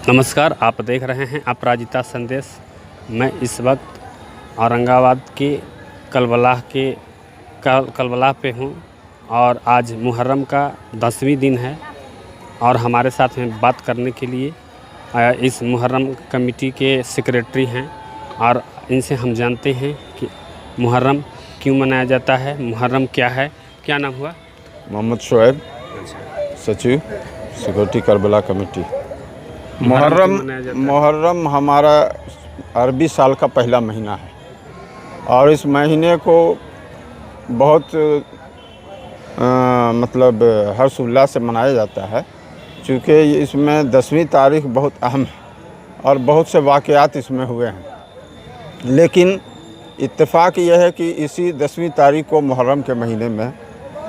नमस्कार, आप देख रहे हैं अपराजिता संदेश। मैं इस वक्त औरंगाबाद के कलबलाह पे हूँ और आज मुहर्रम का 10वीं दिन है और हमारे साथ में बात करने के लिए इस मुहर्रम कमेटी के सेक्रेटरी हैं और इनसे हम जानते हैं कि मुहर्रम क्यों मनाया जाता है, मुहर्रम क्या है। क्या नाम हुआ? मोहम्मद शोएब, सचिव सिक्योरिटी करबला कमेटी। मुहर्रम हमारा अरबी साल का पहला महीना है और इस महीने को बहुत मतलब हर्ष उल्लास से मनाया जाता है, क्योंकि इसमें 10वीं तारीख बहुत अहम है और बहुत से वाक़यात इसमें हुए हैं। लेकिन इत्तेफाक यह है कि इसी 10वीं तारीख को मुहर्रम के महीने में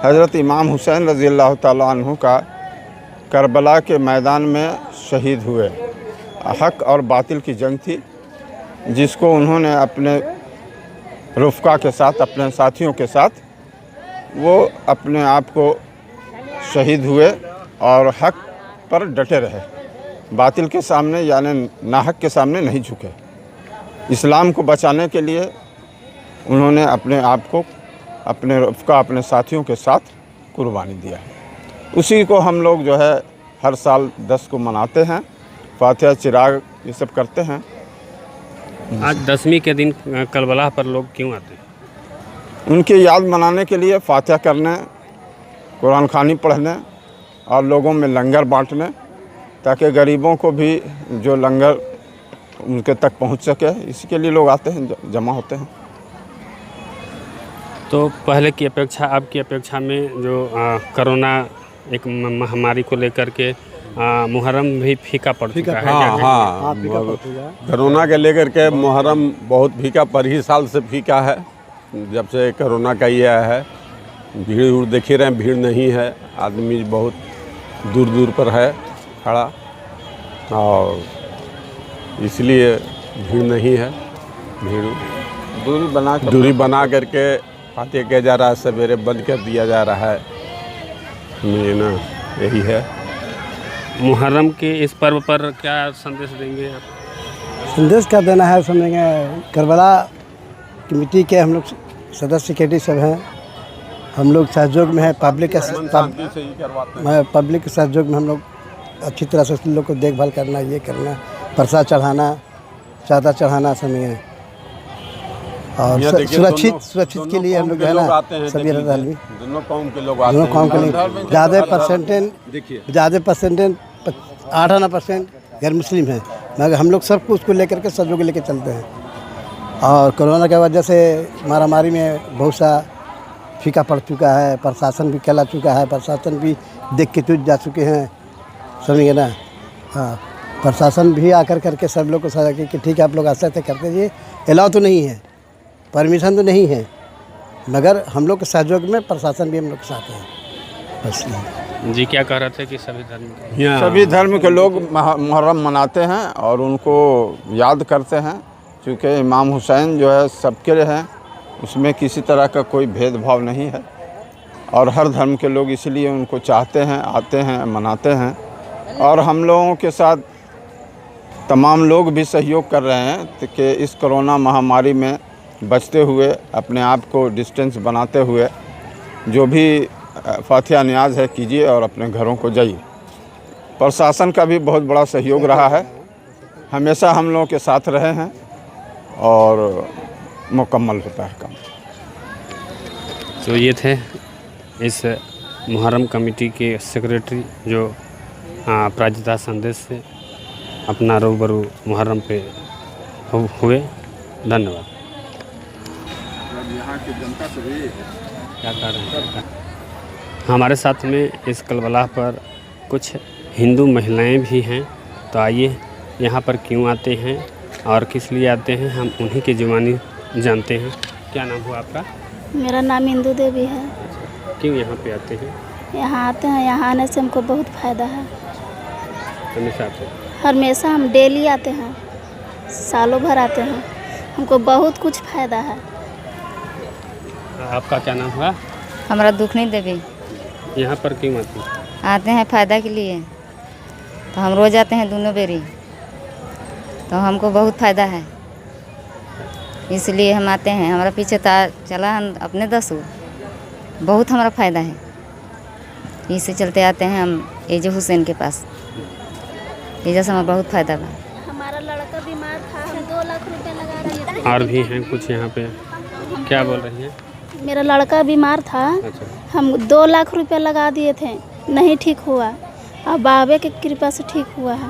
हज़रत इमाम हुसैन रज़ी अल्लाह ताला अन्हु का करबला के मैदान में शहीद हुए। हक़ और बातिल की जंग थी, जिसको उन्होंने अपने रुफ़का के साथ, अपने साथियों के साथ वो अपने आप को शहीद हुए और हक़ पर डटे रहे, बातिल के सामने यानी नाहक के सामने नहीं झुके। इस्लाम को बचाने के लिए उन्होंने अपने आप को, अपने रुफ़का, अपने साथियों के साथ कुर्बानी दिया। उसी को हम लोग जो है हर साल 10 को मनाते हैं, फातिहा, चिराग ये सब करते हैं। आज 10वीं के दिन करबला पर लोग क्यों आते हैं? उनकी याद मनाने के लिए फातिहा करने, कुरान खानी पढ़ने और लोगों में लंगर बांटने, ताकि गरीबों को भी जो लंगर उनके तक पहुंच सके, इसके लिए लोग आते हैं, जमा होते हैं। तो पहले की अपेक्षा, अब की अपेक्षा में जो कोरोना एक महामारी को लेकर के मुहर्रम भी फीका पड़ चुका है। हाँ, कोरोना के लेकर के मुहर्रम बहुत फीका पर ही साल से फीका है। जब से कोरोना का ये है, भीड़ देख ही रहे हैं, भीड़ नहीं है, आदमी बहुत दूर दूर पर है खड़ा और इसलिए भीड़ नहीं है। भीड़ दूरी बना करके फातिहा किया जा रहा है, सवेरे बंद कर दिया जा रहा है। ये ना यही है। मुहर्रम के इस पर्व पर क्या संदेश देंगे आप? संदेश क्या देना है, समझेंगे करबला कमेटी के हम लोग सदस्य सेक्रेटरी सब हैं, हम लोग सहयोग में है, पब्लिक के सहयोग में हम लोग अच्छी तरह से लोग को देखभाल करना, ये करना, प्रसाद चढ़ाना, चादर चढ़ाना, समझेंगे और सुरक्षित के लिए हम लोग है ना सभी दोनों कौम के लोग आते हैं। दोनों कौम के लिए ज़्यादा परसेंटेज 98% गैर मुस्लिम हैं, मगर हम लोग सबको उसको लेकर के सहयोग लेकर चलते हैं। और कोरोना की वजह से मारामारी में बहुत सा फीका पड़ चुका है, प्रशासन भी कहला चुका है, प्रशासन भी देख के तुझ जा चुके हैं, समझिए ना। हाँ, प्रशासन भी आकर करके सब लोग को सजा कि ठीक है आप लोग ऐसे करते दीजिए, अलाउ तो नहीं है, परमिशन तो नहीं है, मगर हम लोग के सहयोग में प्रशासन भी हम लोग के साथ है। बस जी, क्या कह रहे थे कि सभी धर्म के लोग मुहर्रम मनाते हैं और उनको याद करते हैं, क्योंकि इमाम हुसैन जो है सबके हैं, उसमें किसी तरह का कोई भेदभाव नहीं है और हर धर्म के लोग इसलिए उनको चाहते हैं, आते हैं, मनाते हैं। और हम लोगों के साथ तमाम लोग भी सहयोग कर रहे हैं कि इस कोरोना महामारी में बचते हुए, अपने आप को डिस्टेंस बनाते हुए जो भी फातिहा नियाज है कीजिए और अपने घरों को जाइए। प्रशासन का भी बहुत बड़ा सहयोग रहा है, हमेशा हम लोगों के साथ रहे हैं और मुकम्मल होता है काम। तो ये थे इस मुहर्रम कमेटी के सेक्रेटरी जो अपराजिता संदेश से अपना रूबरू मुहर्रम पे हुए। धन्यवाद। यहाँ की जनता से भी क्या कर रहे हैं? हमारे साथ में इस करबला पर कुछ हिंदू महिलाएं भी हैं, तो आइए यहाँ पर क्यों आते हैं और किस लिए आते हैं, हम उन्हीं की जुबानी जानते हैं। क्या नाम हुआ आपका? मेरा नाम इंदू देवी है। क्यों यहाँ पे आते हैं? यहाँ आते हैं, यहाँ आने से हमको बहुत फ़ायदा है। हमेशा आते हैं? हमेशा हम डेली आते हैं, सालों भर आते हैं, हमको बहुत कुछ फ़ायदा है। आपका क्या नाम हुआ? हमारा दुखनी देवी। यहाँ पर क्यों आते हैं? आते हैं फ़ायदा के लिए, तो हम रोज़ आते हैं दोनों बेरी। तो हमको बहुत फ़ायदा है, इसलिए हम आते हैं। हमारा पीछे चला अपने 10 बहुत हमारा फ़ायदा है, इसी चलते आते हैं हम एजे हुसैन के पास। एजा से हमारा बहुत फ़ायदा बा। हमारा लड़का बीमार था, हम 2 लाख रुपए लगा रहे थे। और भी हैं कुछ यहाँ पे, क्या बोल रही हैं? मेरा लड़का बीमार था, अच्छा, हम 2 लाख रुपए लगा दिए थे, नहीं ठीक हुआ। अब बाबे की कृपा से ठीक हुआ है।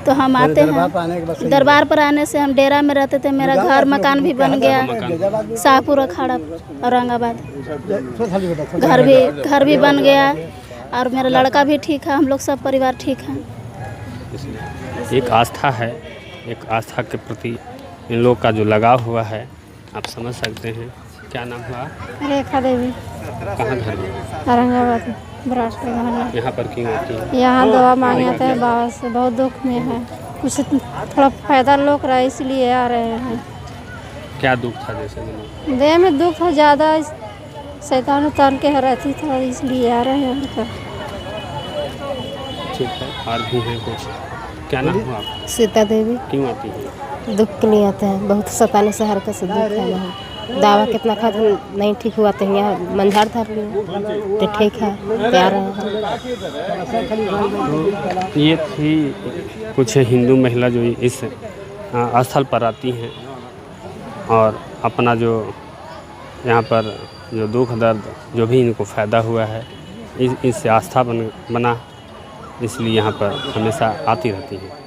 तो हम आते हैं। दरबार पर आने से हम डेरा में रहते थे, मेरा घर मकान भी बन गया, शाहपुर अखाड़ा औरंगाबाद। घर भी बन गया और मेरा लड़का भी ठीक है, हम लोग सब परिवार ठीक हैं। एक आस्था है, एक आस्था के प्रति इन लोग का जो लगाव हुआ है आप समझ सकते हैं। क्या नाम हुआ? रेखा देवी, कहाँ घर में? औरंगाबाद बरासपुर मोहल्ला। यहाँ पर क्यों आती है? यहाँ दवा मांगे आते हैं, बाबा से बहुत दुख में है, कुछ थोड़ा फायदा लोग रहा इसलिए आ रहे हैं। क्या दुख था जैसे दिनों? देह में दुख हो ज़्यादा, शैतान उतार के रहती था, इसलिए आ रहे हैं उनका। ठीक है, और भी हैं कुछ। क्या नाम हुआ आपका? सीता देवी। क्यों आती है? दुख के लिए आते हैं, बहुत सताने से हरकत से दुख है यहाँ। दवा कितना खा नहीं ठीक हुआ तो यहाँ मंझार धर लिए तो ठीक है, प्यार है। तो ये थी कुछ हिंदू महिला जो इस स्थल पर आती हैं और अपना जो यहाँ पर जो दुख दर्द जो भी इनको फ़ायदा हुआ है इससे आस्था बना, इसलिए यहाँ पर हमेशा आती रहती है।